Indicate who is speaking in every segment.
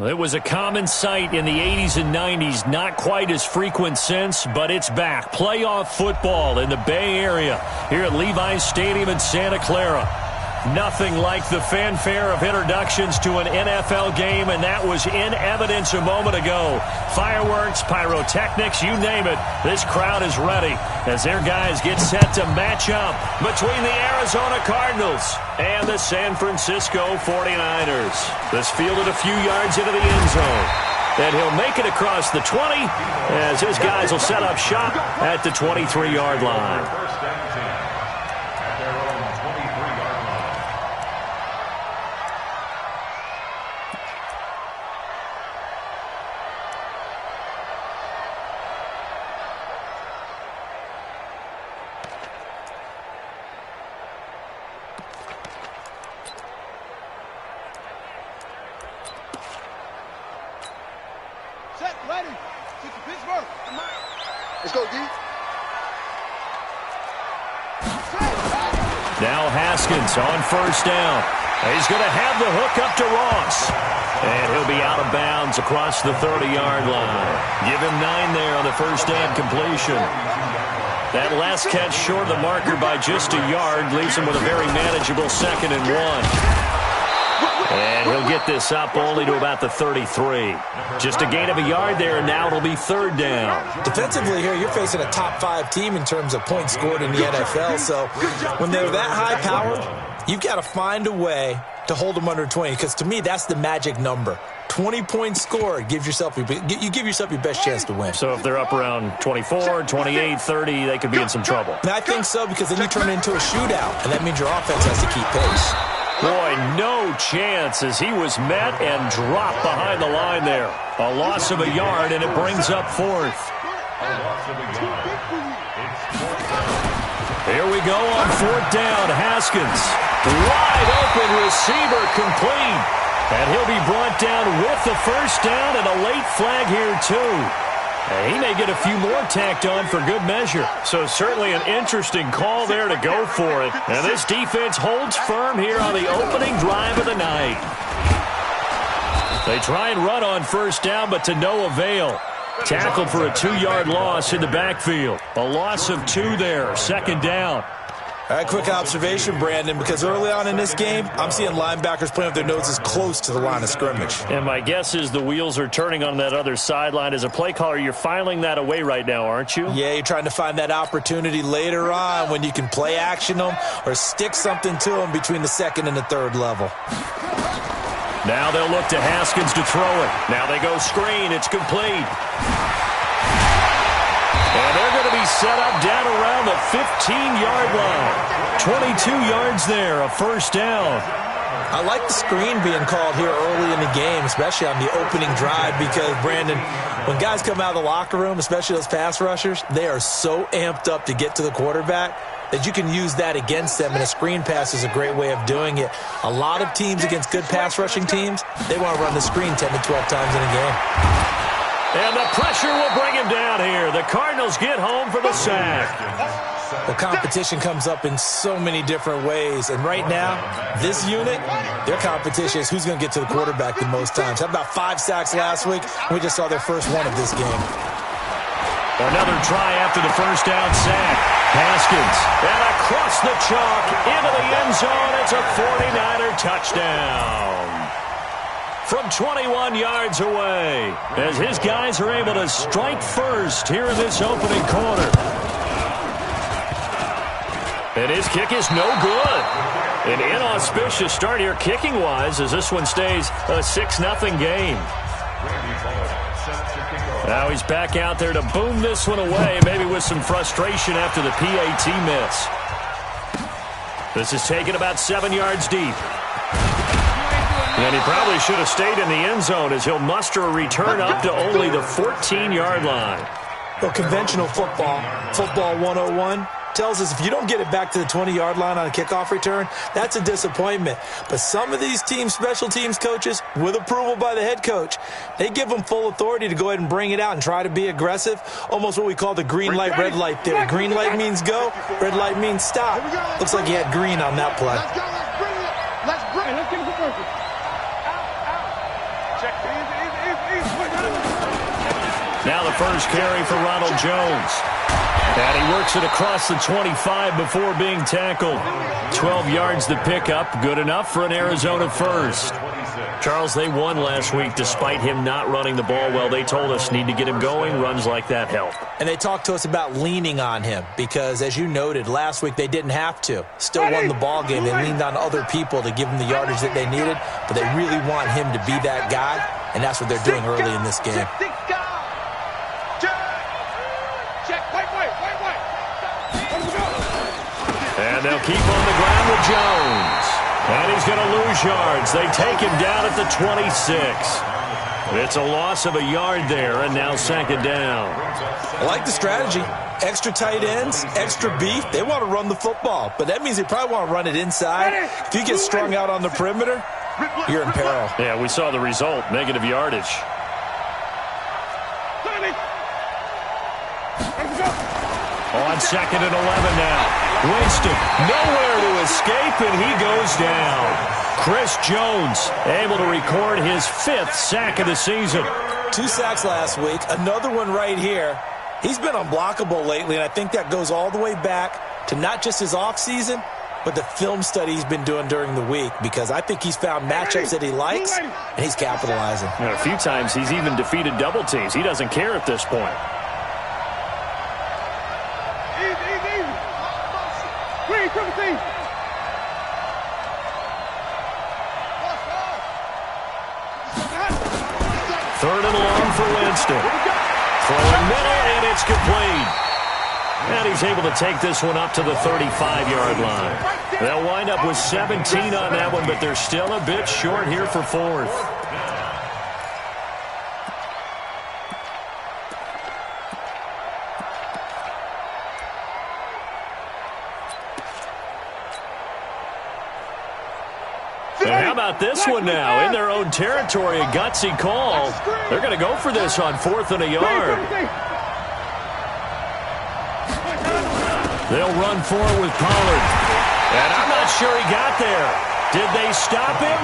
Speaker 1: It was a common sight in the 80s and 90s, not quite as frequent since, but it's back. Playoff football in the Bay Area here at Levi's Stadium in Santa Clara. Nothing like the fanfare of introductions to an NFL game, and that was in evidence a moment ago. Fireworks, pyrotechnics, you name it. This crowd is ready as their guys get set to match up between the Arizona Cardinals and the San Francisco 49ers. This fielded a few yards into the end zone. And he'll make it across the 20 as his guys will set up shop at the 23-yard line.
Speaker 2: Ready. Pittsburgh. Let's go, D.
Speaker 1: Now Haskins on first down. He's going to have the hook up to Ross. And he'll be out of bounds across the 30-yard line. Give him 9 there on the first down completion. That last catch short of the marker by just a yard leaves him with a very manageable 2nd and 1. And he'll get this up only to about the 33. Just a gain of a yard there, and now it'll be 3rd down.
Speaker 3: Defensively here, you're facing a top-5 team in terms of points scored in the NFL. So when they're that high-powered, you've got to find a way to hold them under 20, because to me, that's the magic number. 20 points scored, you give yourself your best chance to win.
Speaker 1: So if they're up around 24, 28, 30, they could be in some trouble.
Speaker 3: And I think so, because then you turn it into a shootout, and that means your offense has to keep pace.
Speaker 1: Boy, no chance as he was met and dropped behind the line there. A loss of a yard, and it brings up 4th. Here we go on 4th down. Haskins, wide open receiver, complete. And he'll be brought down with the first down and a late flag here too. And he may get a few more tacked on for good measure. So certainly an interesting call there to go for it. And this defense holds firm here on the opening drive of the night. They try and run on first down, but to no avail. Tackled for a 2-yard loss in the backfield. A loss of 2 there, 2nd down.
Speaker 3: All right, quick observation, Brandon, because early on in this game, I'm seeing linebackers playing with their noses close to the line of scrimmage.
Speaker 1: And my guess is the wheels are turning on that other sideline. As a play caller, you're filing that away right now, aren't you?
Speaker 3: Yeah, you're trying to find that opportunity later on when you can play action them or stick something to them between the 2nd and the 3rd level.
Speaker 1: Now they'll look to Haskins to throw it. Now they go screen. It's complete. And they're going to be set up down around the 15-yard line. 22 yards there, a first down.
Speaker 3: I like the screen being called here early in the game, especially on the opening drive, because, Brandon, when guys come out of the locker room, especially those pass rushers, they are so amped up to get to the quarterback that you can use that against them, and a screen pass is a great way of doing it. A lot of teams against good pass rushing teams, they want to run the screen 10 to 12 times in a game.
Speaker 1: And the pressure will bring him down here. The Cardinals get home for the sack.
Speaker 3: The competition comes up in so many different ways. And right now, this unit, their competition is who's going to get to the quarterback the most times. Had about 5 sacks last week. We just saw their first one of this game.
Speaker 1: Another try after the first down sack. Haskins, and across the chalk, into the end zone. It's a 49er touchdown. From 21 yards away, as his guys are able to strike first here in this opening quarter. And his kick is no good. An inauspicious start here kicking-wise as this one stays a 6-0 game. Now he's back out there to boom this one away, maybe with some frustration after the PAT miss. This is taken about 7 yards deep. And he probably should have stayed in the end zone as he'll muster a return up to only the 14-yard line.
Speaker 3: Well, conventional football 101, tells us if you don't get it back to the 20-yard line on a kickoff return, that's a disappointment. But some of these team special teams coaches, with approval by the head coach, they give them full authority to go ahead and bring it out and try to be aggressive, almost what we call the green light, red light theory. Green light means go, red light means stop. Looks like he had green on that play.
Speaker 2: Let's bring it. Let's get it for purpose. Out. Check.
Speaker 1: Now the first carry for Ronald Jones. And he works it across the 25 before being tackled. 12 yards to pick up. Good enough for an Arizona first. Charles, they won last week despite him not running the ball well. They told us need to get him going. Runs like that help.
Speaker 3: And they talked to us about leaning on him because, as you noted, last week they didn't have to. Still won the ball game. They leaned on other people to give them the yardage that they needed, but they really want him to be that guy, and that's what they're doing early in this game.
Speaker 1: And they'll keep on the ground with Jones. And he's going to lose yards. They take him down at the 26. It's a loss of a yard there, and now second down.
Speaker 3: I like the strategy. Extra tight ends, extra beef. They want to run the football, but that means they probably want to run it inside. If you get strung out on the perimeter, you're in peril.
Speaker 1: Yeah, we saw the result, negative yardage. On second and 11 now. Winston, nowhere to escape, and he goes down. Chris Jones able to record his 5th sack of the season.
Speaker 3: 2 sacks last week, another one right here. He's been unblockable lately, and I think that goes all the way back to not just his offseason, but the film study he's been doing during the week, because I think he's found matchups that he likes, and he's capitalizing.
Speaker 1: And a few times he's even defeated double teams. He doesn't care at this point. Third and long for Winston. Throwing middle, and it's complete. And he's able to take this one up to the 35-yard line. They'll wind up with 17 on that one, but they're still a bit short here for 4th. And how about this one now? In their own territory, a gutsy call. They're going to go for this on 4th and a yard. They'll run forward with Pollard. And I'm not sure he got there. Did they stop him?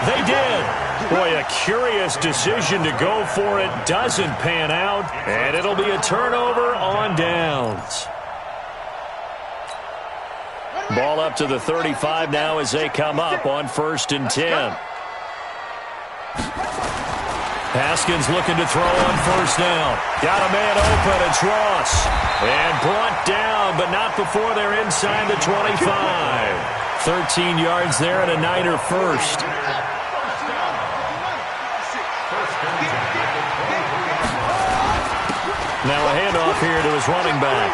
Speaker 1: They did. Boy, a curious decision to go for it. Doesn't pan out. And it'll be a turnover on downs. Ball up to the 35 now as they come up on 1st and 10. Haskins looking to throw on 1st down. Got a man open. It's Ross. And brought down, but not before they're inside the 25. 13 yards there and a Niner first. Now a handoff here to his running back.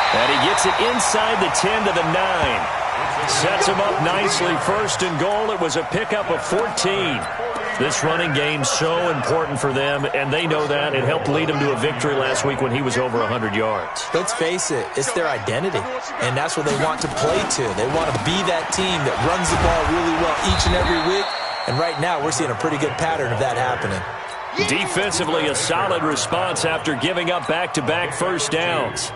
Speaker 1: And he gets it inside the 10 to the 9. Sets him up nicely. 1st and goal. It was a pickup of 14. This running game so important for them, and they know that. It helped lead them to a victory last week when he was over 100 yards.
Speaker 3: Let's face it, it's their identity, and that's what they want to play to. They want to be that team that runs the ball really well each and every week, and right now we're seeing a pretty good pattern of that happening.
Speaker 1: Defensively, a solid response after giving up back-to-back first downs.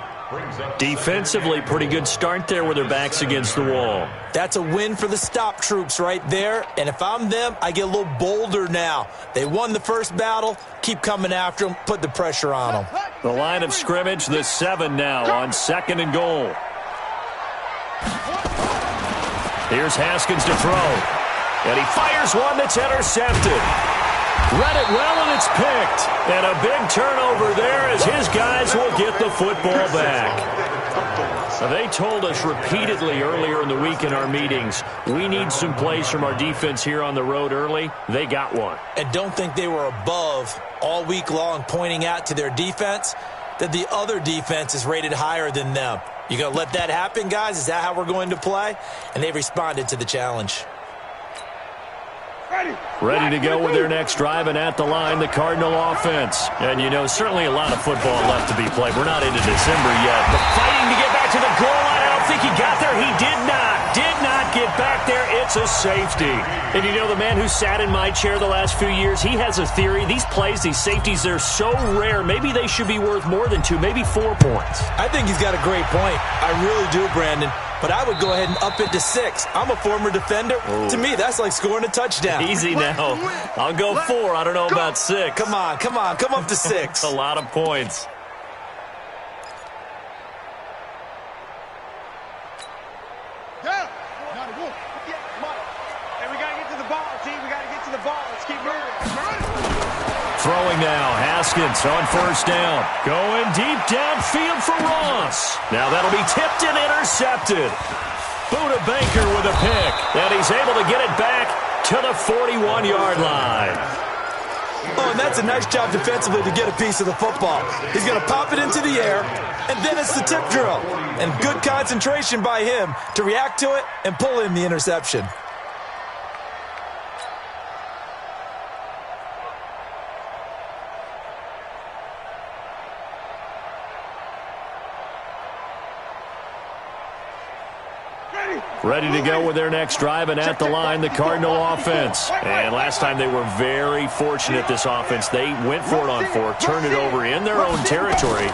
Speaker 1: Defensively, pretty good start there with their backs against the wall.
Speaker 3: That's a win for the stop troops right there. And if I'm them, I get a little bolder now. They won the first battle. Keep coming after them. Put the pressure on them.
Speaker 1: The line of scrimmage, the 7 now on 2nd and goal. Here's Haskins to throw. And he fires one that's intercepted. Read it well, and it's picked. And a big turnover there as his guys will get the football back. Now, they told us repeatedly earlier in the week in our meetings, we need some plays from our defense here on the road early. They got one.
Speaker 3: And don't think they were above all week long pointing out to their defense that the other defense is rated higher than them. You going to let that happen, guys? Is that how we're going to play? And they've responded to the challenge.
Speaker 1: Ready to go with their next drive, and at the line, the Cardinal offense. And, you know, certainly a lot of football left to be played. We're not into December yet. But fighting to get back to the goal line. I don't think he got there. He did not get back there. It's That's a safety. And you know, the man who sat in my chair the last few years, he has a theory. These plays, these safeties, they're so rare. Maybe they should be worth more than 2, maybe 4 points.
Speaker 3: I think he's got a great point. I really do, Brandon. But I would go ahead and up it to 6. I'm a former defender. Ooh. To me, that's like scoring a touchdown.
Speaker 1: Easy now. I'll go 4. I don't know about 6.
Speaker 3: Come on. Come up to 6.
Speaker 1: A lot of points. Throwing now, Haskins on first down. Going deep downfield for Ross. Now that'll be tipped and intercepted. Buda Baker with a pick. And he's able to get it back to the 41-yard line.
Speaker 3: Oh, and that's a nice job defensively to get a piece of the football. He's going to pop it into the air, and then it's the tip drill. And good concentration by him to react to it and pull in the interception.
Speaker 1: Ready to go with their next drive, and at the line, the Cardinal offense. And last time they were very fortunate, this offense. They went for it on 4, turned it over in their own territory,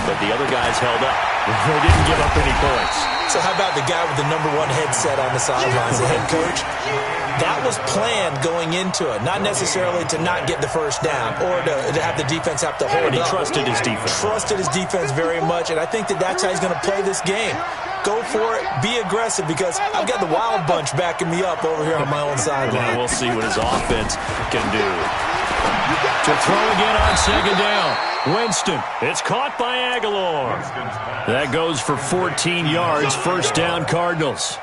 Speaker 1: but the other guys held up. They didn't give up any points.
Speaker 3: So how about the guy with the #1 headset on the sidelines, the head coach? That was planned going into it, not necessarily to not get the first down or to have the defense have to hold up.
Speaker 1: And he trusted his defense.
Speaker 3: Trusted his defense very much, and I think that's how he's going to play this game. Go for it, be aggressive, because I've got the Wild Bunch backing me up over here on my own sideline.
Speaker 1: We'll see what his offense can do. To throw again on second down. Winston. It's caught by Aguilar. That goes for 14 yards. First down, Cardinals.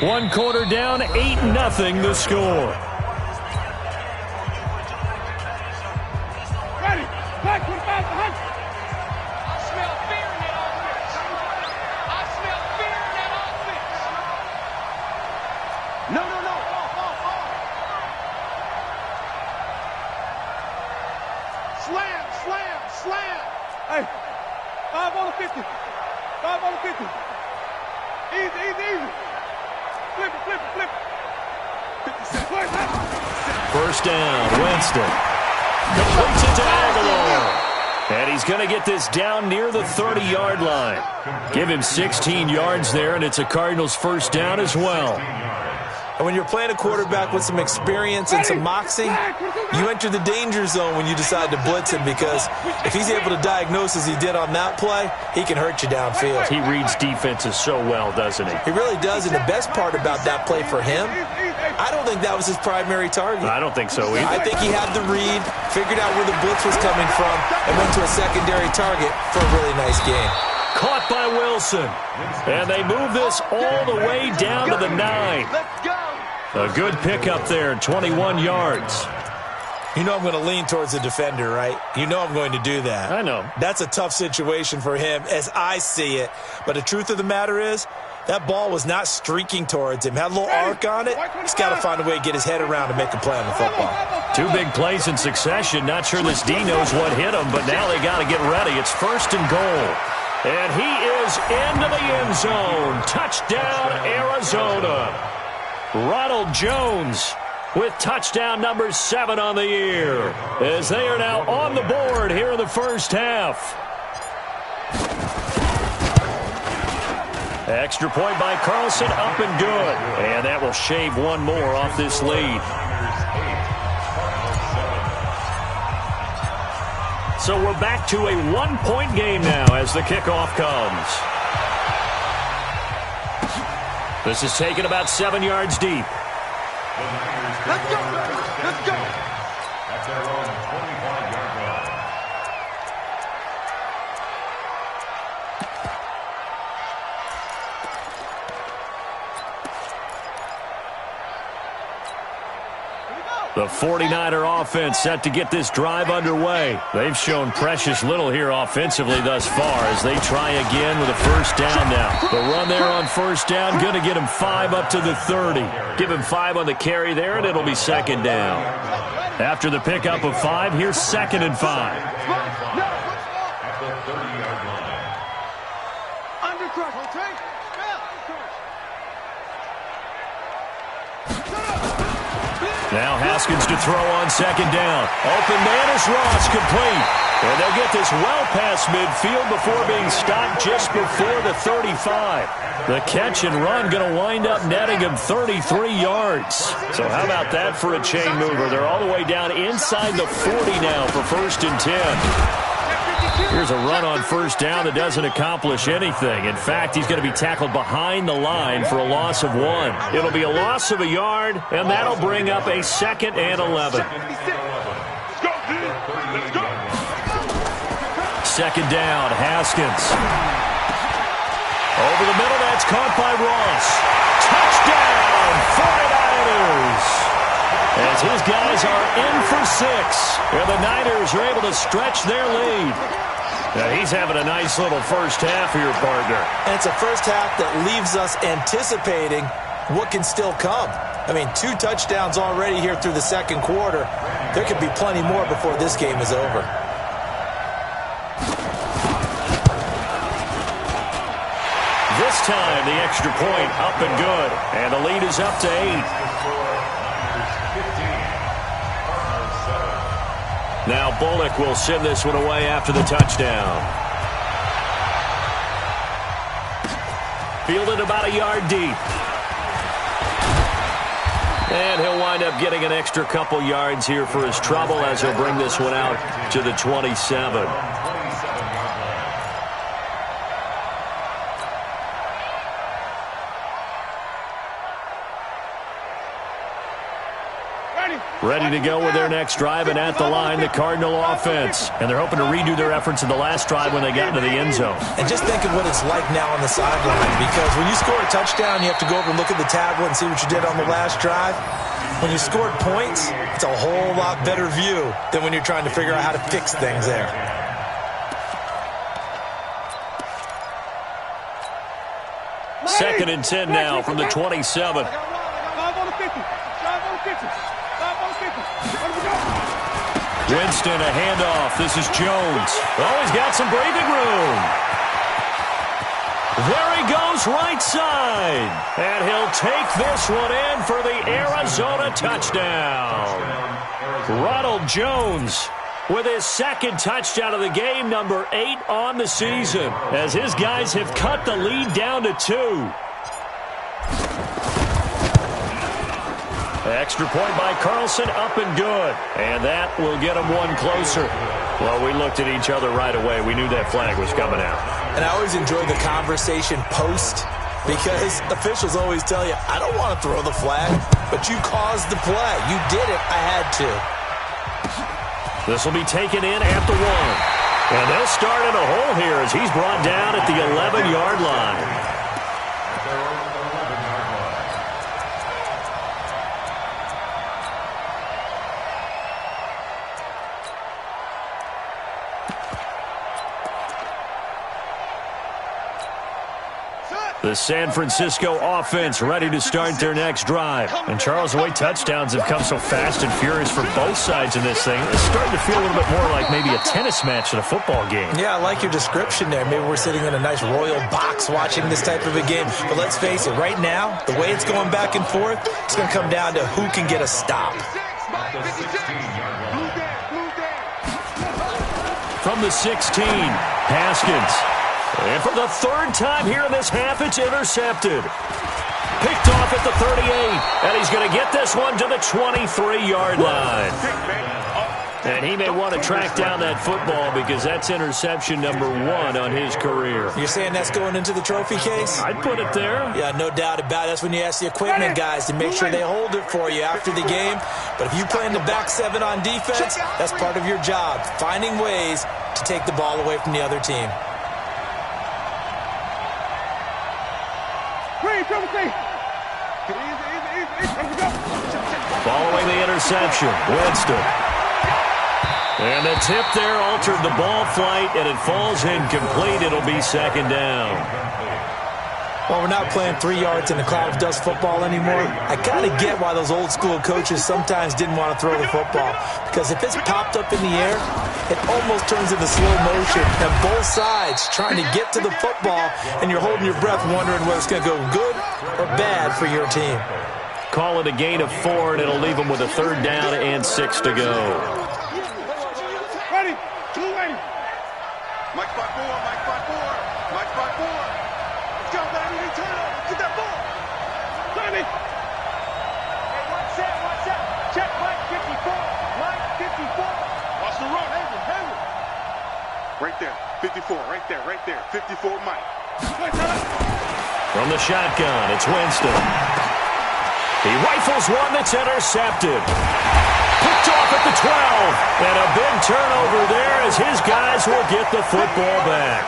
Speaker 1: 1 quarter down, 8-0 the score.
Speaker 2: Ready. Back, put it back behind. No. Slam. Hey, 5 on the 50. 5 on the 50. Easy. Flip it. 56.
Speaker 1: First down, Winston. Completes it to Aguilar. And he's going to get this down near the 30-yard line. Give him 16 yards there, and it's a Cardinals first down as well.
Speaker 3: And when you're playing a quarterback with some experience and some moxie, you enter the danger zone when you decide to blitz him, because if he's able to diagnose as he did on that play, he can hurt you downfield.
Speaker 1: He reads defenses so well, doesn't he?
Speaker 3: He really does, and the best part about that play for him, I don't think that was his primary target.
Speaker 1: I don't think so either.
Speaker 3: I think he had the read, figured out where the blitz was coming from, and went to a secondary target for a really nice game.
Speaker 1: Caught by Wilson. And they move this all the way down to the 9.
Speaker 2: Let's go.
Speaker 1: A good pickup there, 21 yards.
Speaker 3: You know I'm going to lean towards the defender, right? You know I'm going to do that.
Speaker 1: I know.
Speaker 3: That's a tough situation for him as I see it. But the truth of the matter is, that ball was not streaking towards him. Had a little arc on it. He's got to find a way to get his head around and make a play on the football.
Speaker 1: 2 big plays in succession. Not sure this D knows what hit him, but now they got to get ready. It's first and goal. And he is into the end zone. Touchdown, Arizona. Ronald Jones with touchdown number 7 on the year, as they are now on the board here in the first half. Extra point by Carlson, up and good. And that will shave 1 more off this lead. So we're back to a 1-point game now as the kickoff comes. This is taken about 7 yards deep.
Speaker 2: Let's go.
Speaker 4: At their own 25-yard line.
Speaker 1: The 49er offense set to get this drive underway. They've shown precious little here offensively thus far as they try again with a first down now. The run there on first down, going to get him 5 up to the 30. Give him 5 on the carry there, and it'll be second down. After the pickup of 5, here's 2nd and 5.
Speaker 4: At the 30-yard line.
Speaker 2: Under pressure.
Speaker 1: Now Haskins to throw on second down. Open man is Ross, complete. And they'll get this well past midfield before being stopped just before the 35. The catch and run going to wind up netting him 33 yards. So how about that for a chain mover? They're all the way down inside the 40 now for 1st and 10. Here's a run on first down that doesn't accomplish anything. In fact, he's going to be tackled behind the line for a loss of 1. It'll be a loss of a yard, and that'll bring up a 2nd and 11. Second down, Haskins. Over the middle, that's caught by Ross. Touchdown, 49ers! As his guys are in for 6. And the Niners are able to stretch their lead. Now he's having a nice little first half here, partner.
Speaker 3: And it's a first half that leaves us anticipating what can still come. I mean, 2 touchdowns already here through the second quarter. There could be plenty more before this game is over.
Speaker 1: This time, the extra point up and good. And the lead is up to 8. Now Bullock will send this one away after the touchdown. Fielded about a yard deep. And he'll wind up getting an extra couple yards here for his trouble as he'll bring this one out to the 27. Ready to go with their next drive, and at the line, the Cardinal offense. And they're hoping to redo their efforts in the last drive when they got into the end zone.
Speaker 3: And just think of what it's like now on the sideline, because when you score a touchdown, you have to go over and look at the tablet and see what you did on the last drive. When you scored points, it's a whole lot better view than when you're trying to figure out how to fix things there.
Speaker 1: Second and 10 now from the 27.
Speaker 2: 5 on the 50. 5 on the 50. 5 on the 50.
Speaker 1: Winston, a handoff. This is Jones. Oh, he's got some breathing room. There he goes, right side. And he'll take this one in for the Arizona touchdown. Ronald Jones with his 2nd touchdown of the game, number 8 on the season, as his guys have cut the lead down to 2. Extra point by Carlson, up and good. And that will get him one closer. Well, we looked at each other right away. We knew that flag was coming out.
Speaker 3: And I always enjoy the conversation post, because officials always tell you, I don't want to throw the flag, but you caused the play. You did it. I had to.
Speaker 1: This will be taken in at the 1. And they'll start in a hole here as he's brought down at the 11-yard line. The San Francisco offense ready to start their next drive. And, Charles, the way touchdowns have come so fast and furious for both sides in this thing, it's starting to feel a little bit more like maybe a tennis match than a football game. Yeah, I like your description there. Maybe we're sitting in a nice royal box watching this type of a game. But let's face it, right now, the way it's going back and forth, it's going to come down to who can get a stop. From the 16, Haskins. And for the 3rd time here in this half, it's intercepted. Picked off at the 38. And he's going to get this one to the 23-yard line. And he may want to track down that football because that's interception number 1 on his career.
Speaker 3: You're saying that's going into the trophy case?
Speaker 1: I'd put it there.
Speaker 3: Yeah, no doubt about it. That's when you ask the equipment guys to make sure they hold it for you after the game. But if you play in the back 7 on defense, that's part of your job, finding ways to take the ball away from the other team.
Speaker 1: Following the interception, Winston. And the tip there altered the ball flight, and it falls incomplete. It'll be 2nd down.
Speaker 3: Well, we're not playing 3 yards in a cloud of dust football anymore. I kind of get why those old school coaches sometimes didn't want to throw the football. Because if it's popped up in the air, it almost turns into slow motion. And both sides trying to get to the football, and you're holding your breath wondering whether it's going to go good or bad for your team.
Speaker 1: call it a gain of 4, and it'll leave them with a 3rd down and 6 to go.
Speaker 2: Ready. 2 ready.
Speaker 5: Mike 5-4, Mike 5-4, Mike 5-4. Let's go, baby. Return it. Get that ball.
Speaker 2: Ready.
Speaker 6: Hey, what's that? Check Mike 54. Mike 54.
Speaker 2: Watch the run. Handle.
Speaker 5: Right there. 54. Right there. 54, Mike.
Speaker 1: From the shotgun, it's Winston. He rifles one that's intercepted. Picked off at the 12. And a big turnover there as his guys will get the football back.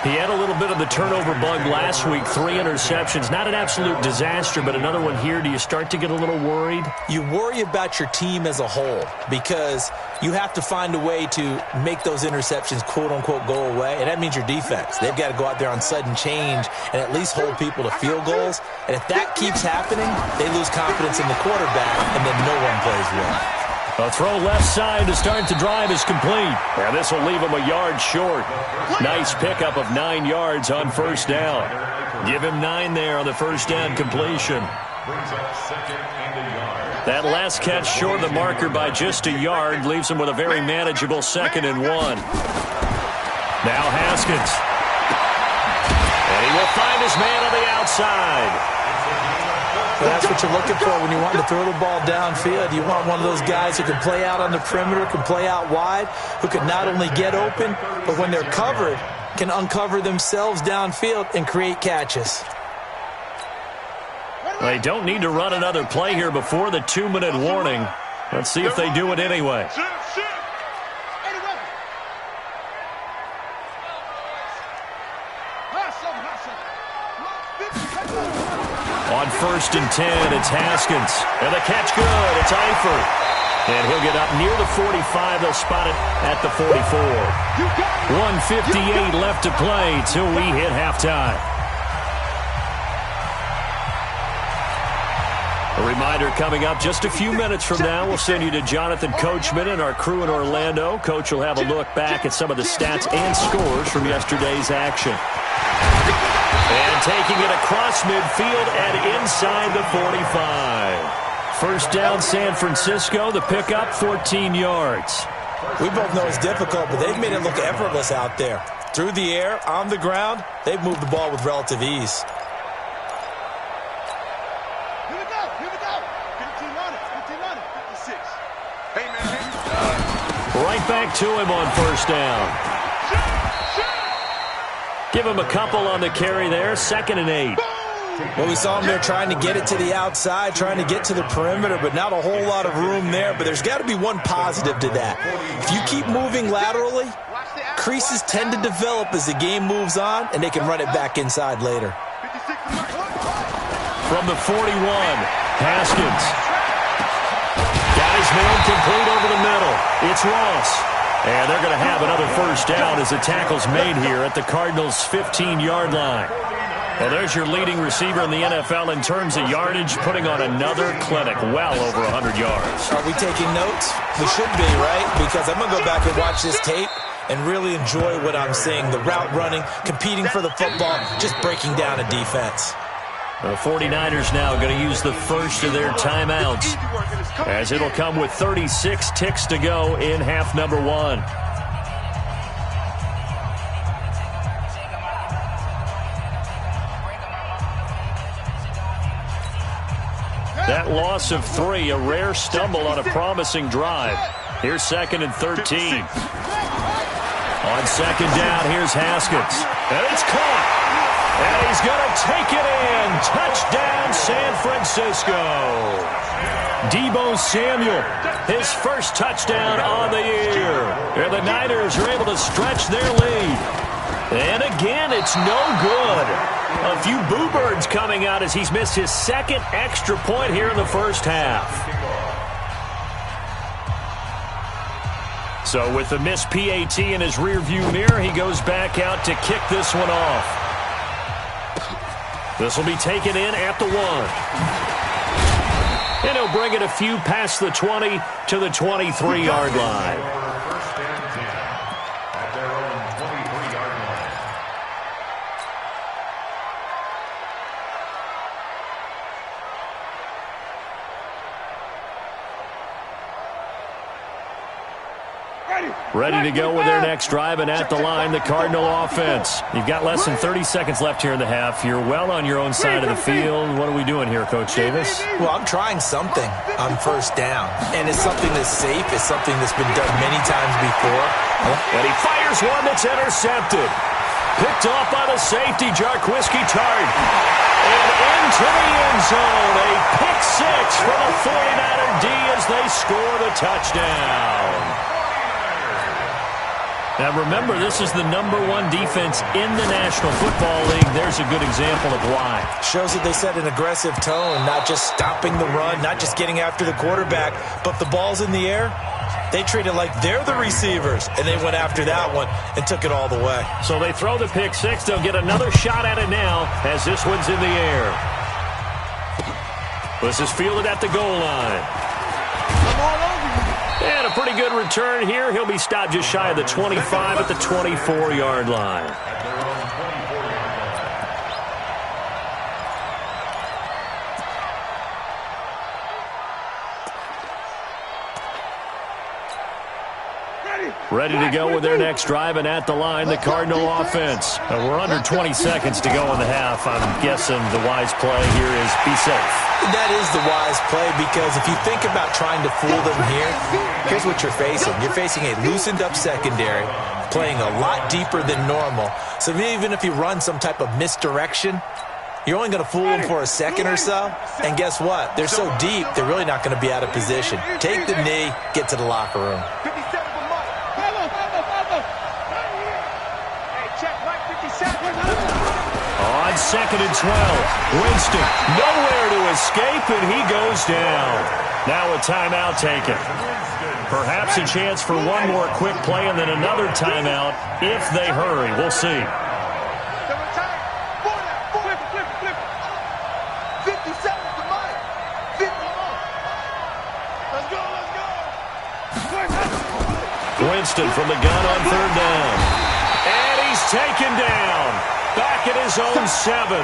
Speaker 1: He had a little bit of the turnover bug last week, 3 interceptions. Not an absolute disaster, but another one here. Do you start to get a little worried?
Speaker 3: You worry about your team as a whole because you have to find a way to make those interceptions, quote-unquote, go away, and that means your defense. They've got to go out there on sudden change and at least hold people to field goals, and if that keeps happening, they lose confidence in the quarterback, and then no one plays well.
Speaker 1: A throw left side to start the drive is complete. And this will leave him a yard short. Nice pickup of 9 yards on 1st down. Give him 9 there on the 1st down completion.
Speaker 4: Brings up 2nd and a yard.
Speaker 1: That last catch short of the marker by just a yard leaves him with a very manageable 2nd and 1. Now Haskins. And he will find his man on the outside.
Speaker 3: That's what you're looking for when you want to throw the ball downfield. You want one of those guys who can play out on the perimeter, can play out wide, who can not only get open, but when they're covered, can uncover themselves downfield and create catches.
Speaker 1: They don't need to run another play here before the 2-minute warning. Let's see if they do it anyway. On 1st and 10, it's Haskins. And the catch good. It's Eifert. And he'll get up near the 45. They'll spot it at the 44. 1:58 left to play till we hit halftime. A reminder coming up just a few minutes from now. We'll send you to Jonathan Coachman and our crew in Orlando. Coach will have a look back at some of the stats and scores from yesterday's action. And taking it across midfield and inside the 45. 1st down San Francisco. The pickup, 14 yards.
Speaker 3: We both know it's difficult, but they've made it look effortless out there. Through the air, on the ground, they've moved the ball with relative ease.
Speaker 2: Here we go. 15 on it. 56.
Speaker 5: Hey, man.
Speaker 1: Right back to him on 1st down. Give him a couple on the carry there. 2nd and 8.
Speaker 3: Well, we saw him there trying to get it to the outside, trying to get to the perimeter, but not a whole lot of room there. But there's got to be one positive to that. If you keep moving laterally, creases tend to develop as the game moves on, and they can run it back inside later.
Speaker 1: From the 41, Haskins. Got his man complete over the middle. It's Ross. And they're going to have another 1st down as the tackle's made here at the Cardinals' 15-yard line. Well, there's your leading receiver in the NFL in terms of yardage, putting on another clinic, well over 100 yards.
Speaker 3: Are we taking notes? We should be, right? Because I'm going to go back and watch this tape and really enjoy what I'm seeing. The route running, competing for the football, just breaking down a defense.
Speaker 1: The 49ers now going to use the first of their timeouts, as it'll come with 36 ticks to go in half number 1. That loss of 3, a rare stumble on a promising drive. Here's 2nd and 13. On 2nd down, here's Haskins. And it's caught. And he's going to take it in. Touchdown, San Francisco. Deebo Samuel, his first touchdown on the year. And the Niners are able to stretch their lead. And again, it's no good. A few boo birds coming out as he's missed his 2nd extra point here in the 1st half. So with the missed PAT in his rearview mirror, he goes back out to kick this one off. This will be taken in at the 1. And he'll bring it a few past the 20 to the 23-yard line.
Speaker 4: First and 10 at their own 23-yard line.
Speaker 1: Ready to go with their next drive, and at the line, the Cardinal offense. You've got less than 30 seconds left here in the half. You're well on your own side of the field. What are we doing here, Coach Davis?
Speaker 3: Well, I'm trying something on first down, and it's something that's safe. It's something that's been done many times before.
Speaker 1: And he fires one that's intercepted. Picked off by the safety, Jarquiski Tart. And into the end zone, a pick six for the 49er D as they score the touchdown. Now remember, this is the #1 defense in the National Football League. There's a good example of why.
Speaker 3: Shows that they set an aggressive tone, not just stopping the run, not just getting after the quarterback, but the ball's in the air. They treat it like they're the receivers, and they went after that one and took it all the way.
Speaker 1: So they throw the pick six. They'll get another shot at it now as this one's in the air. This is fielded at the goal line. And a pretty good return here. He'll be stopped just shy of the 25 at the 24-yard line. Ready to go with their next drive, and at the line, the Cardinal offense. We're under 20 seconds to go in the half. I'm guessing the wise play here is be safe.
Speaker 3: That is the wise play, because if you think about trying to fool them here, here's what you're facing. You're facing a loosened up secondary, playing a lot deeper than normal. So even if you run some type of misdirection, you're only going to fool them for a second or so. And guess what? They're so deep, they're really not going to be out of position. Take the knee, get to the locker room.
Speaker 1: On 2nd and 12, Winston nowhere to escape, and he goes down. Now a timeout taken. Perhaps a chance for one more quick play and then another timeout if they hurry. We'll see. Winston from the gun on 3rd down. And he's taken down. Back at his own 7.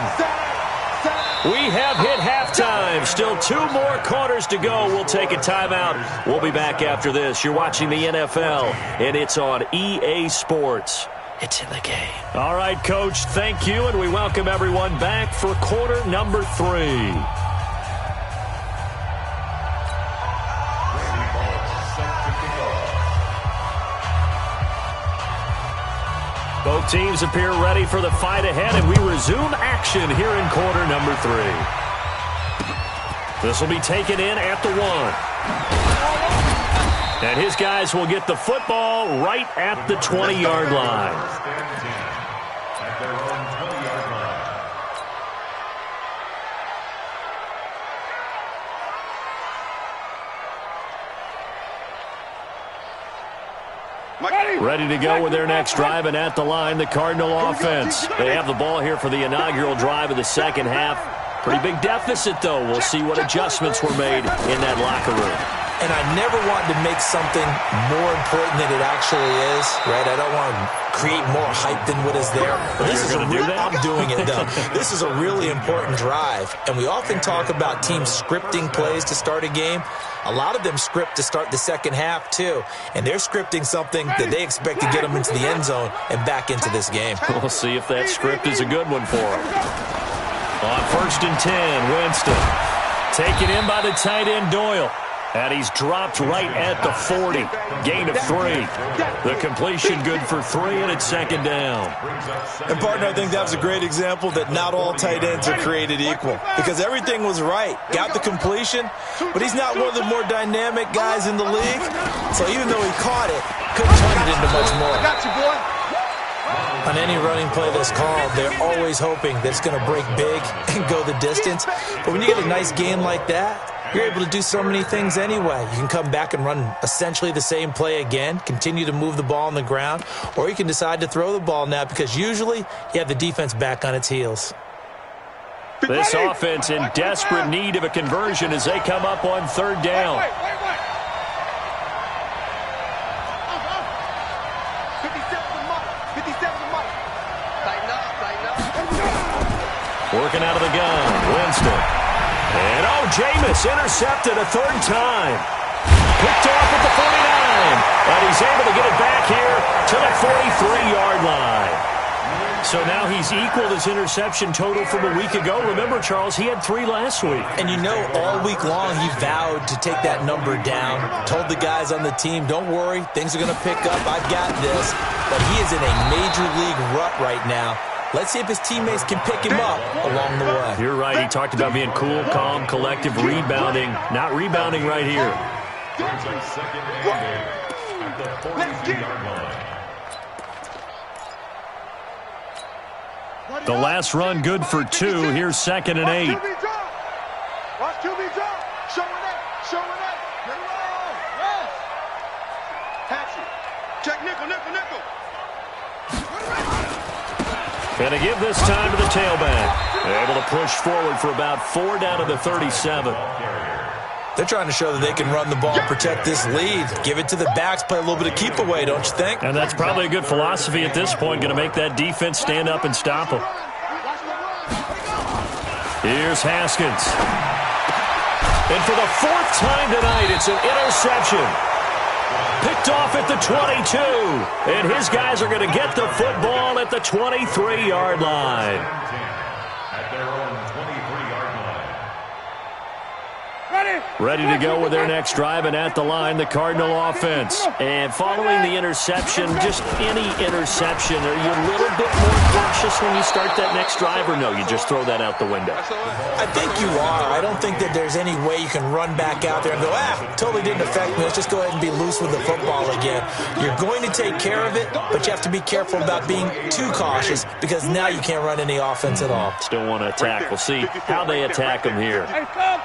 Speaker 1: We have hit halftime. Still 2 more quarters to go. We'll take a timeout. We'll be back after this. You're watching the NFL, and it's on EA Sports. It's in the game. All right, Coach, thank you, and we welcome everyone back for quarter number 3. Both teams appear ready for the fight ahead, and we resume action here in quarter number 3. This will be taken in at the 1. And his guys will get the football right at the 20-yard line.
Speaker 4: At their own 20-yard line.
Speaker 1: Ready to go with their next drive, and at the line, the Cardinal offense. They have the ball here for the inaugural drive of the second half. Pretty big deficit, though. We'll see what adjustments were made in that locker room.
Speaker 3: And I never want to make something more important than it actually is, right? I don't want to create more hype than what is there. But this is I'm doing it, though. This is a really important drive. And we often talk about teams scripting plays to start a game. A lot of them script to start the second half, too. And they're scripting something that they expect to get them into the end zone and back into this game.
Speaker 1: We'll see if that script is a good one for them. On 1st and 10, Winston. Taken in by the tight end, Doyle. And he's dropped right at the 40. Gain of 3. The completion good for 3, and it's 2nd down.
Speaker 3: And, partner, I think that was a great example that not all tight ends are created equal. Because everything was right. Got the completion, but he's not one of the more dynamic guys in the league. So even though he caught it, couldn't turn it into much more.
Speaker 2: I got you, boy.
Speaker 3: On any running play that's called, they're always hoping that it's going to break big and go the distance. But when you get a nice game like that, you're able to do so many things anyway. You can come back and run essentially the same play again, continue to move the ball on the ground, or you can decide to throw the ball now because usually you have the defense back on its heels.
Speaker 1: This offense in desperate need of a conversion as they come up on 3rd down.
Speaker 2: Wait. 57 to Mike. Tighten up.
Speaker 1: Working out of the gun, Winston. And, Jameis intercepted a 3rd time. Picked off at the 49. line. And he's able to get it back here to the 43-yard line. So now he's equaled his interception total from a week ago. Remember, Charles, he had 3 last week.
Speaker 3: And you know, all week long he vowed to take that number down. Told the guys on the team, don't worry, things are going to pick up. I've got this. But he is in a major league rut right now. Let's see if his teammates can pick him up along the way.
Speaker 1: You're right. He talked about being cool, calm, collective, rebounding. Not rebounding right here.
Speaker 4: Second and 8 at the 42-yard line.
Speaker 1: The last run good for 2. Here's 2nd and 8.
Speaker 6: Watch QB drop. Showing it. Showing it. Get it on. Yes. Catch it.
Speaker 5: Check nickel, nickel, nickel.
Speaker 1: And to give this time to the tailback. Able to push forward for about 4 down to the 37.
Speaker 3: They're trying to show that they can run the ball and protect this lead. Give it to the backs, play a little bit of keep away, don't you think?
Speaker 1: And that's probably a good philosophy at this point. Going to make that defense stand up and stop them. Here's Haskins. And for the 4th time tonight, it's an interception. Picked off at the 22. And his guys are going to get the football at the 23-yard line.
Speaker 4: At their own 23-yard line.
Speaker 1: Ready to go with their next drive, and at the line, the Cardinal offense. And following the interception, just any interception, are you a little bit more cautious when you start that next drive, or no, you just throw that out the window?
Speaker 3: I think you are. I don't think that there's any way you can run back out there and go, totally didn't affect me. Let's just go ahead and be loose with the football again. You're going to take care of it, but you have to be careful about being too cautious because now you can't run any offense at all.
Speaker 1: Still want to attack. We'll see how they attack him here.
Speaker 2: Hey, stop.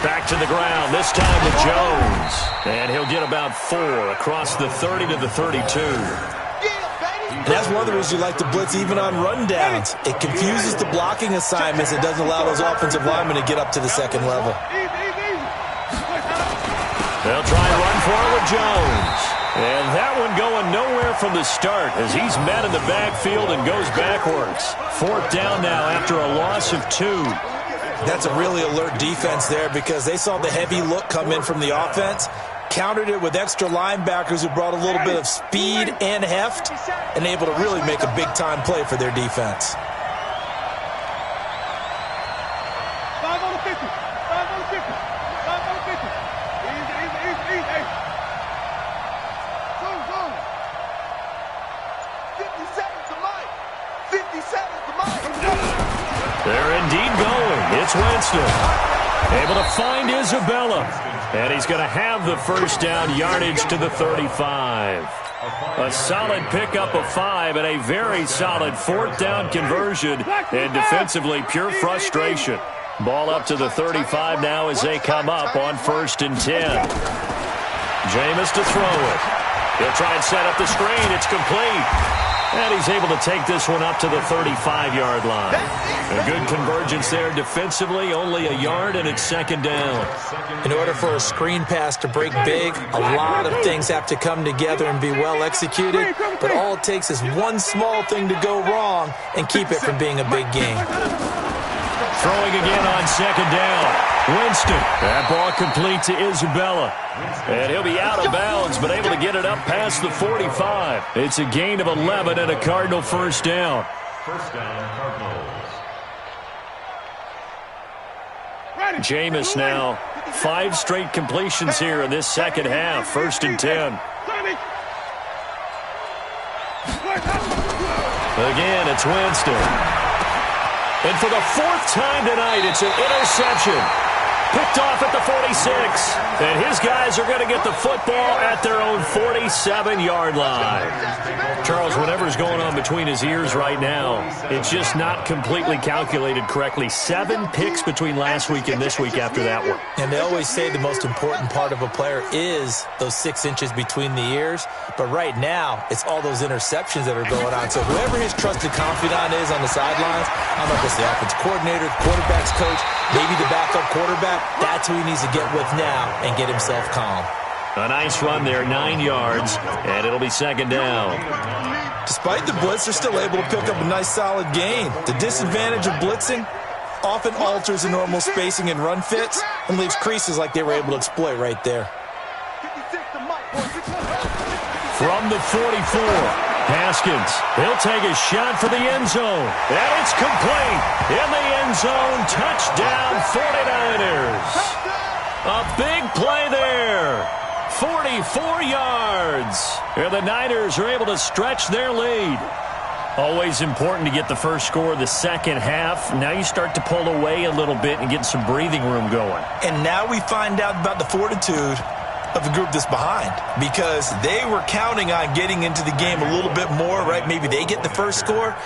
Speaker 1: Back to the ground, this time to Jones. And he'll get about 4 across the 30 to the 32.
Speaker 3: And that's one of the reasons you like to blitz even on rundowns. It confuses the blocking assignments. It doesn't allow those offensive linemen to get up to the second level.
Speaker 1: They'll try and run for it with Jones. And that one going nowhere from the start as he's met in the backfield and goes backwards. 4th down now after a loss of 2.
Speaker 3: That's a really alert defense there because they saw the heavy look come in from the offense, countered it with extra linebackers who brought a little bit of speed and heft, and able to really make a big-time play for their defense.
Speaker 2: 5 on the 50. 5 on the 50. 5 on the 50. Easy. Hey.
Speaker 6: Zoom. 50 seconds to Mike. 50 seconds to Mike.
Speaker 1: They're indeed going. It's Winston. Able to find Isabella. And he's going to have the first down yardage to the 35. A solid pickup of 5 and a very solid 4th down conversion. And defensively, pure frustration. Ball up to the 35 now as they come up on 1st and 10. Jameis to throw it. He'll try and set up the screen. It's complete. And he's able to take this one up to the 35-yard line. A good convergence there defensively, only a yard, and it's 2nd down.
Speaker 3: In order for a screen pass to break big, a lot of things have to come together and be well executed, but all it takes is one small thing to go wrong and keep it from being a big game.
Speaker 1: Throwing again on 2nd down. Winston, that ball complete to Isabella. And he'll be out of bounds, but able to get it up past the 45. It's a gain of 11 and a Cardinal 1st down.
Speaker 4: 1st down, Cardinals.
Speaker 1: Jameis now, 5 straight completions here in this second half. 1st and 10. Again, it's Winston. And for the 4th time tonight, it's an interception. Picked off at the 46. And his guys are going to get the football at their own 47-yard line. Charles, whatever's going on between his ears right now, it's just not completely calculated correctly. 7 picks between last week and this week after that one.
Speaker 3: And they always say the most important part of a player is those 6 inches between the ears. But right now, it's all those interceptions that are going on. So whoever his trusted confidant is on the sidelines, I don't know if it's the offense coordinator, the quarterback's coach, maybe the backup quarterback, that's who he needs to get with now and get himself calm.
Speaker 1: A nice run there, 9 yards, and it'll be 2nd down.
Speaker 3: Despite the blitz, they're still able to pick up a nice solid gain. The disadvantage of blitzing, often alters the normal spacing and run fits and leaves creases like they were able to exploit right there.
Speaker 1: From the 44, Haskins, he'll take a shot for the end zone, and it's complete. In the end zone, touchdown 49ers. A big play there. 44 yards. And the Niners are able to stretch their lead. Always important to get the first score of the second half. Now you start to pull away a little bit and get some breathing room going.
Speaker 3: And now we find out about the fortitude of the group that's behind, because they were counting on getting into the game a little bit more, right? Maybe they get the first score.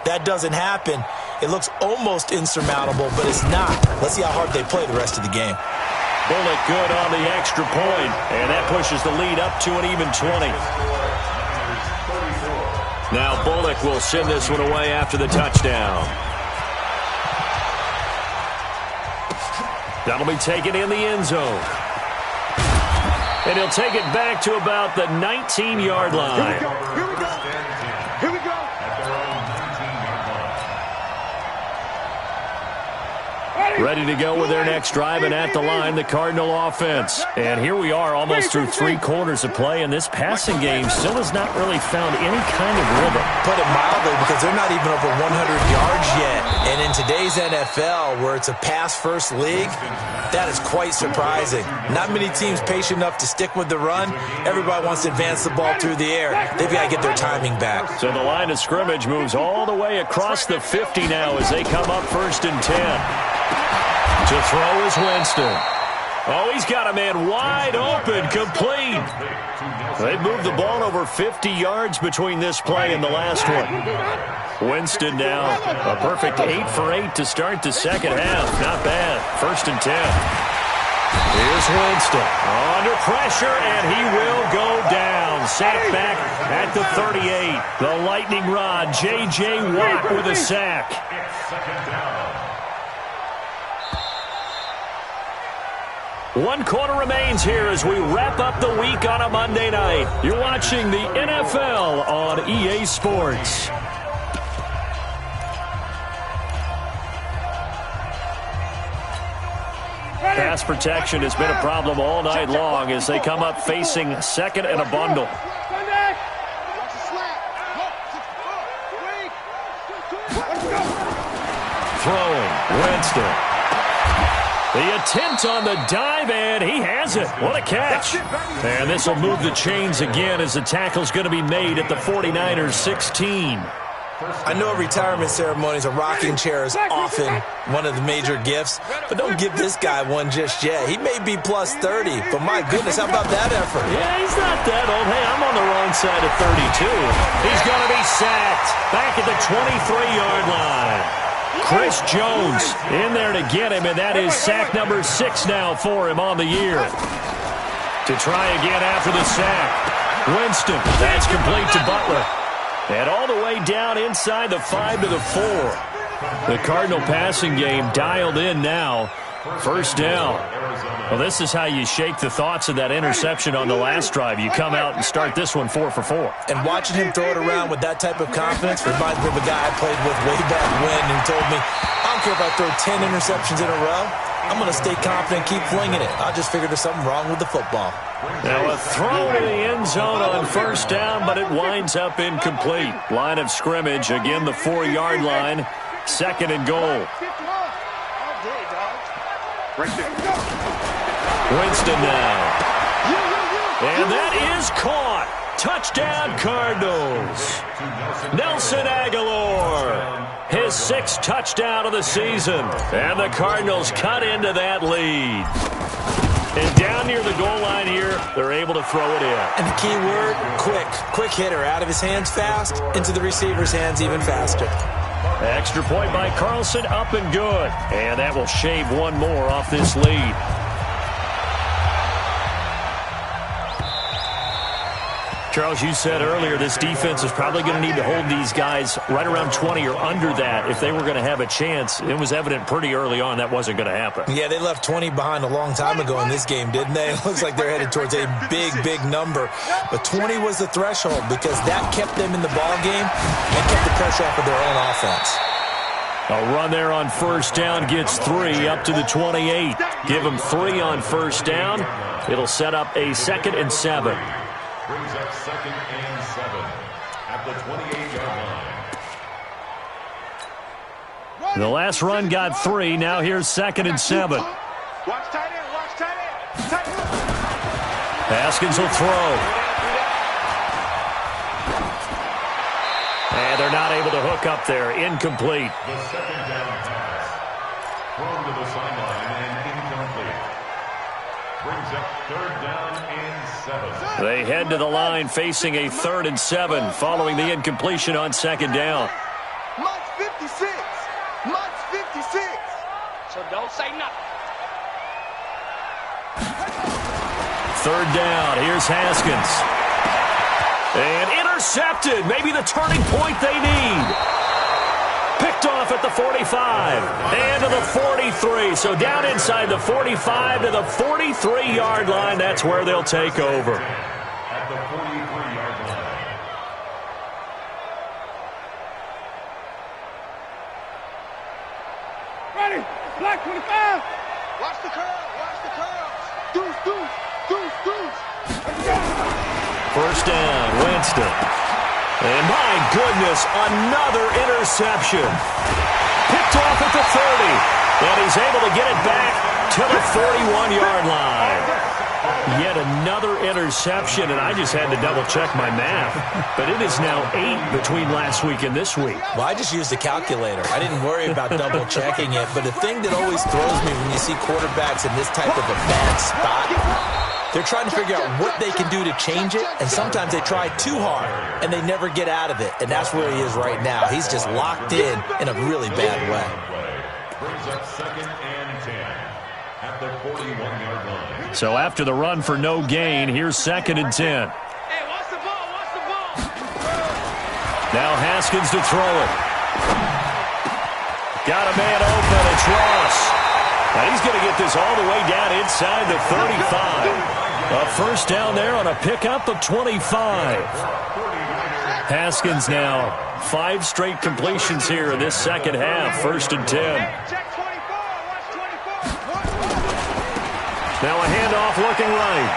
Speaker 3: That doesn't happen. It looks almost insurmountable, but it's not. Let's see how hard they play the rest of the game.
Speaker 1: Bullock good on the extra point, and that pushes the lead up to an even 20. Now Bullock will send this one away after the touchdown. That'll be taken in the end zone. And he'll take it back to about the 19-yard line.
Speaker 6: Here we go. Here we go.
Speaker 1: Ready to go with their next drive, and at the line, the Cardinal offense. And here we are almost through 3 quarters of play, and this passing game still has not really found any kind of rhythm.
Speaker 3: Put it mildly, because they're not even over 100 yards yet. And in today's NFL, where it's a pass-first league, that is quite surprising. Not many teams patient enough to stick with the run. Everybody wants to advance the ball through the air. They've got to get their timing back.
Speaker 1: So the line of scrimmage moves all the way across the 50 now as they come up 1st and 10. To throw is Winston. Oh, he's got a man wide open, complete. They've moved the ball over 50 yards between this play and the last one. Winston now a perfect 8 for 8 to start the second half. Not bad. 1st and 10. Here's Winston under pressure, and he will go down. Sack back at the 38. The lightning rod, J.J. Watt with a sack. One quarter remains here as we wrap up the week on a Monday night. You're watching the NFL on EA Sports. Pass protection has been a problem all night long as they come up facing 2nd and a bundle. Throwing, Winston. The attempt on the dive, and he has it. What a catch. And this will move the chains again as the tackle's going to be made at the 49ers 16.
Speaker 3: I know retirement ceremonies, a rocking chair is often one of the major gifts, but don't give this guy one just yet. He may be plus 30, but my goodness, how about that effort?
Speaker 1: Yeah, he's not that old. Hey, I'm on the wrong side of 32. He's going to be sacked back at the 23-yard line. Chris Jones in there to get him, and that is sack number 6 now for him on the year. To try again after the sack. Winston, that's complete to Butler. And all the way down inside the 5 to the 4. The Cardinal passing game dialed in now. 1st down. Well, this is how you shake the thoughts of that interception on the last drive. You come out and start this one 4 for 4.
Speaker 3: And watching him throw it around with that type of confidence reminds me of a guy I played with way back when who told me, I don't care if I throw 10 interceptions in a row. I'm going to stay confident and keep flinging it. I just figured there's something wrong with the football.
Speaker 1: Now a throw to the end zone on 1st down, but it winds up incomplete. Line of scrimmage, again the 4-yard line. 2nd and goal. Winston now. And that is caught. Touchdown, Cardinals. Nelson Aguilar. His 6th touchdown of the season. And the Cardinals cut into that lead. And down near the goal line here, they're able to throw it in.
Speaker 3: And the key word, quick. Quick hitter. Out of his hands fast, into the receiver's hands even faster.
Speaker 1: Extra point by Carlson, up and good. And that will shave one more off this lead. Charles, you said earlier this defense is probably going to need to hold these guys right around 20 or under that if they were going to have a chance. It was evident pretty early on that wasn't going to happen.
Speaker 3: Yeah, they left 20 behind a long time ago in this game, didn't they? It looks like they're headed towards a big, big number. But 20 was the threshold because that kept them in the ball game and kept the pressure off of their own offense.
Speaker 1: A run there on first down gets 3 up to the 28. Give them 3 on first down. It'll set up a 2nd and 7.
Speaker 4: Brings up 2nd and 7 at the 28-yard line.
Speaker 1: The last run got 3. Now here's 2nd and 7.
Speaker 6: Watch tight end. Watch tight end. Tight end.
Speaker 1: Haskins will throw. And they're not able to hook up there. Incomplete.
Speaker 4: The 2nd down pass. Thrown to the sideline and incomplete. Brings up 3rd down and 7.
Speaker 1: They head to the line facing a 3rd and 7 following the incompletion on 2nd down.
Speaker 6: Mike's 56. Mike's 56.
Speaker 7: So don't say nothing.
Speaker 1: 3rd down. Here's Haskins. And intercepted. Maybe the turning point they need. Picked off at the 45. And to the 43. So down inside the 45 to the 43-yard line. That's where they'll take over.
Speaker 4: At the 43-yard line.
Speaker 2: Ready. Black 25.
Speaker 6: Watch the curl. Watch the curl. Deuce, deuce, deuce, deuce. Let's go.
Speaker 1: First down, Winston. And my goodness, another interception. Picked off at the 30. And he's able to get it back to the 41-yard line. Yet another interception, and I just had to double-check my math. But it is now 8 between last week and this week.
Speaker 3: Well, I just used a calculator. I didn't worry about double-checking it. But the thing that always throws me when you see quarterbacks in this type of a bad spot, they're trying to figure out what they can do to change it, and sometimes they try too hard, and they never get out of it. And that's where he is right now. He's just locked in a really bad way.
Speaker 4: Brings up 2nd and 10 at the 41-yard line.
Speaker 1: So after the run for no gain, here's 2nd and 10.
Speaker 7: Hey, watch the ball. Watch the ball.
Speaker 1: Now Haskins to throw it. Got a man open. It's Ross. Now he's going to get this all the way down inside the 35. A first down there on a pickup of 25. Haskins now 5 straight completions here in this second half. 1st and 10.
Speaker 6: Check 24. Watch 24.
Speaker 1: Now a handoff looking right.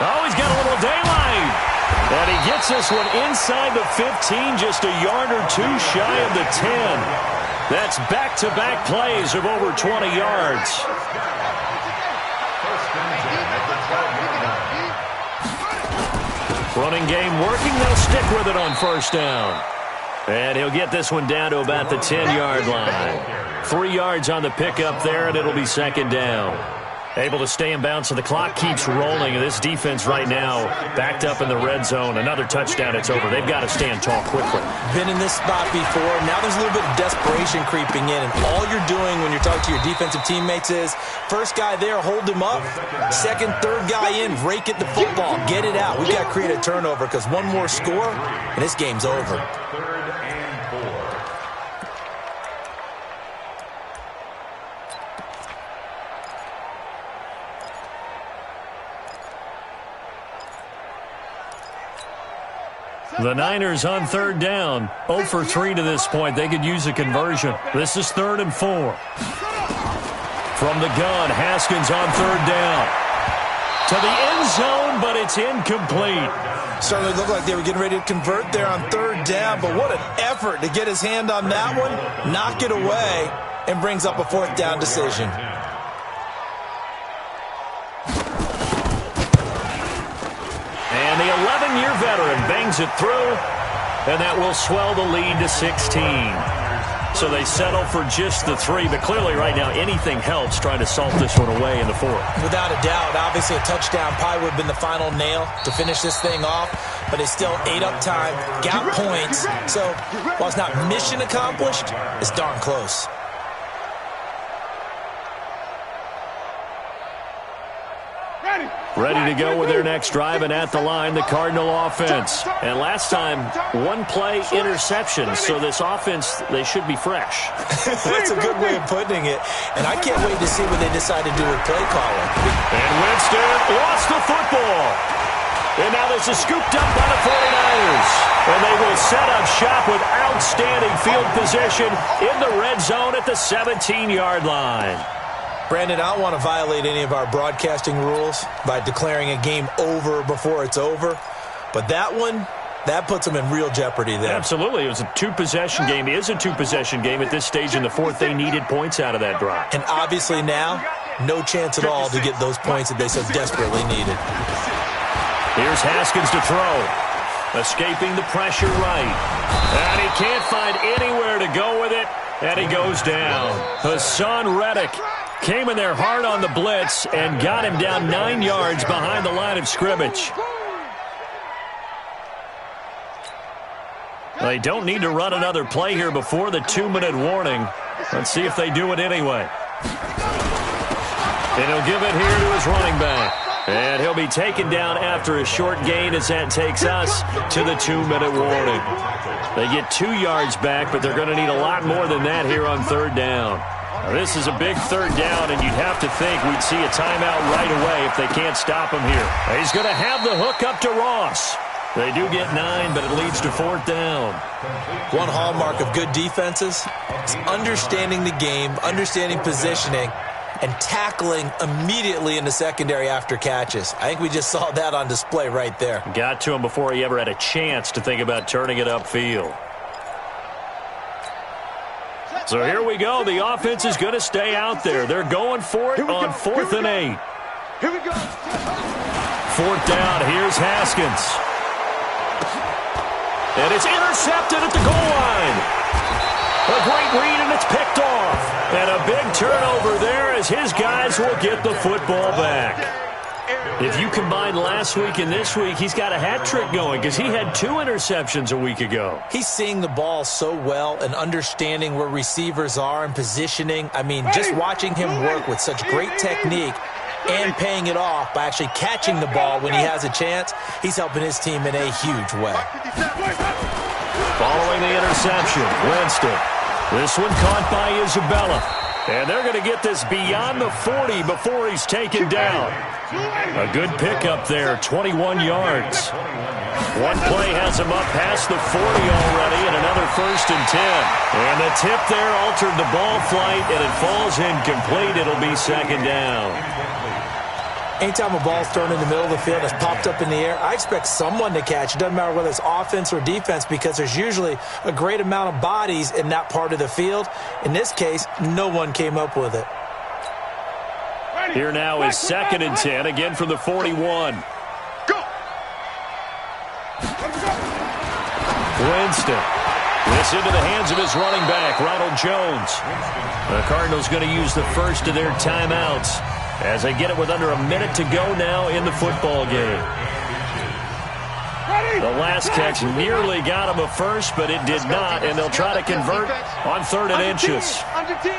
Speaker 1: Oh, he's got a little daylight. And he gets this one inside the 15, just a yard or 2 shy of the 10. That's back-to-back plays of over 20 yards. Running game working. They'll stick with it on first down. And he'll get this one down to about the 10-yard line. 3 yards on the pickup there, and it'll be 2nd down. Able to stay in bounds, so the clock keeps rolling. This defense right now backed up in the red zone. Another touchdown, it's over. They've got to stand tall quickly.
Speaker 3: Been in this spot before. Now there's a little bit of desperation creeping in, and all you're doing when you're talking to your defensive teammates is first guy there, hold him up. Second, third guy in, rake at the football. Get it out. We've got to create a turnover because one more score, and this game's over.
Speaker 4: 3rd and 4.
Speaker 1: The Niners on 3rd down. 0 for 3 to this point. They could use a conversion. This is 3rd and 4. From the gun, Haskins on 3rd down. To the end zone, but it's incomplete.
Speaker 3: Certainly looked like they were getting ready to convert there on 3rd down, but what an effort to get his hand on that one, knock it away, and brings up a 4th down decision.
Speaker 1: And the 11-year veteran bangs it through, and that will swell the lead to 16. So they settle for just the 3, but clearly right now anything helps trying to salt this one away in the 4th.
Speaker 3: Without a doubt, obviously a touchdown probably would have been the final nail to finish this thing off, but they still ate up time, got points. So while it's not mission accomplished, it's darn close.
Speaker 1: Ready to go with their next drive, and at the line, the Cardinal offense. And last time, 1-play interception, so this offense, they should be fresh.
Speaker 3: That's a good way of putting it. And I can't wait to see what they decide to do with play calling.
Speaker 1: And Winston lost the football. And now this is scooped up by the 49ers. And they will set up shot with outstanding field position in the red zone at the 17-yard line.
Speaker 3: Brandon, I don't want to violate any of our broadcasting rules by declaring a game over before it's over, but that one, that puts them in real jeopardy there.
Speaker 1: Absolutely. It was a two-possession game. It is a two-possession game at this stage in the fourth. They needed points out of that drive.
Speaker 3: And obviously now, no chance at all to get those points that they so desperately needed.
Speaker 1: Here's Haskins to throw. Escaping the pressure right. And he can't find anywhere to go with it. And he goes down. Hassan Reddick came in there hard on the blitz and got him down 9 yards behind the line of scrimmage. They don't need to run another play here before the 2-minute warning. Let's see if they do it anyway. And he'll give it here to his running back. And he'll be taken down after a short gain as that takes us to the 2-minute warning. They get 2 yards back, but they're going to need a lot more than that here on third down. Now, this is a big third down, and you'd have to think we'd see a timeout right away if they can't stop him here. He's going to have the hook up to Ross. They do get 9, but it leads to fourth down.
Speaker 3: One hallmark of good defenses is understanding the game, understanding positioning, and tackling immediately in the secondary after catches. I think we just saw that on display right there.
Speaker 1: Got to him before he ever had a chance to think about turning it upfield. So here we go. The offense is going to stay out there. They're going for it on 4th and 8.
Speaker 6: Here we go.
Speaker 1: Fourth down. Here's Haskins. And it's intercepted at the goal line. A great read, and it's picked off. And a big turnover there as his guys will get the football back. If you combine last week and this week, he's got a hat trick going because he had 2 interceptions a week ago.
Speaker 3: He's seeing the ball so well and understanding where receivers are and positioning. I mean, just watching him work with such great technique and paying it off by actually catching the ball when he has a chance, he's helping his team in a huge way.
Speaker 1: Following the interception, Winston. This one caught by Isabella. And they're going to get this beyond the 40 before he's taken down. A good pickup there, 21 yards. One play has him up past the 40 already, and another 1st and 10. And the tip there altered the ball flight, and it falls incomplete. It'll be 2nd down.
Speaker 3: Anytime a ball's thrown in the middle of the field that's popped up in the air, I expect someone to catch. It doesn't matter whether it's offense or defense because there's usually a great amount of bodies in that part of the field. In this case, no one came up with it.
Speaker 1: Here now is 2nd and 10, again from the 41.
Speaker 6: Go.
Speaker 1: Winston. This into the hands of his running back, Ronald Jones. The Cardinals going to use the first of their timeouts as they get it with under a minute to go now in the football game. The last catch nearly got him a first, but it did not, and they'll try to convert on 3rd and inches.
Speaker 6: Under 10.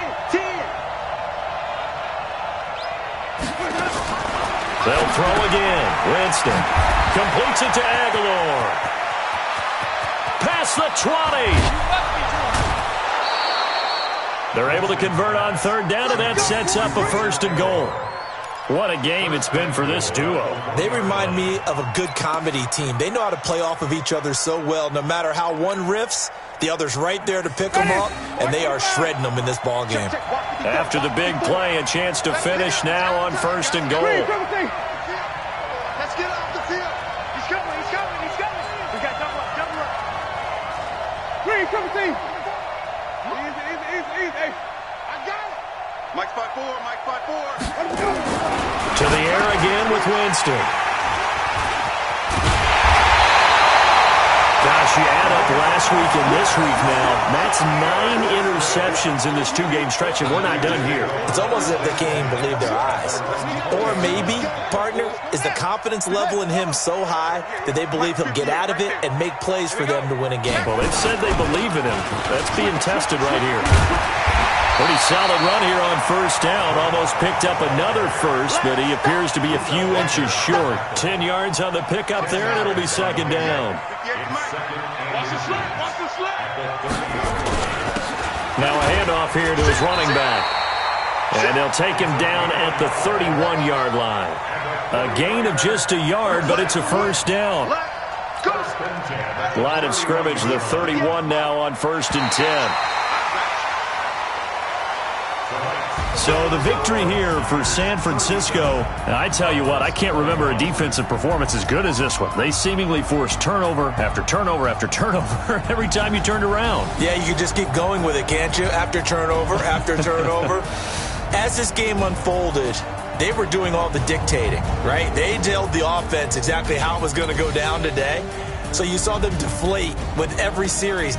Speaker 1: They'll throw again. Winston completes it to Aguilar. Past the 20. They're able to convert on 3rd down, and that sets up a 1st and goal. What a game it's been for this duo.
Speaker 3: They remind me of a good comedy team. They know how to play off of each other so well. No matter how one riffs, the other's right there to pick them up, and they are shredding them in this ball game.
Speaker 1: After the big play, a chance to finish now on 1st and goal.
Speaker 6: Let's get off the field. He's coming. We got double up.
Speaker 2: Green, come see. Easy.
Speaker 6: I got it.
Speaker 5: Mike 5-4, Mike 5-4.
Speaker 1: To the air again with Winston. Gosh, you add up last week and this week now, that's 9 interceptions in this 2-game stretch, and we're not done here.
Speaker 3: It's almost as if they can't even believe their eyes. Or maybe, partner, is the confidence level in him so high that they believe he'll get out of it and make plays for them to win a game.
Speaker 1: Well, they've said they believe in him. That's being tested right here. Pretty solid run here on 1st down. Almost picked up another first, but he appears to be a few inches short. 10 yards on the pickup there, and it'll be 2nd down.
Speaker 6: Watch the slip.
Speaker 1: Now a handoff here to his running back. And they'll take him down at the 31-yard line. A gain of just a yard, but it's a 1st down. Line of scrimmage, the 31 now on 1st and 10. So the victory here for San Francisco. And I tell you what, I can't remember a defensive performance as good as this one. They seemingly forced turnover after turnover after turnover every time you turned around.
Speaker 3: Yeah, you can just keep going with it, can't you? After turnover, after turnover. As this game unfolded, they were doing all the dictating, right? They told the offense exactly how it was going to go down today. So you saw them deflate with every series.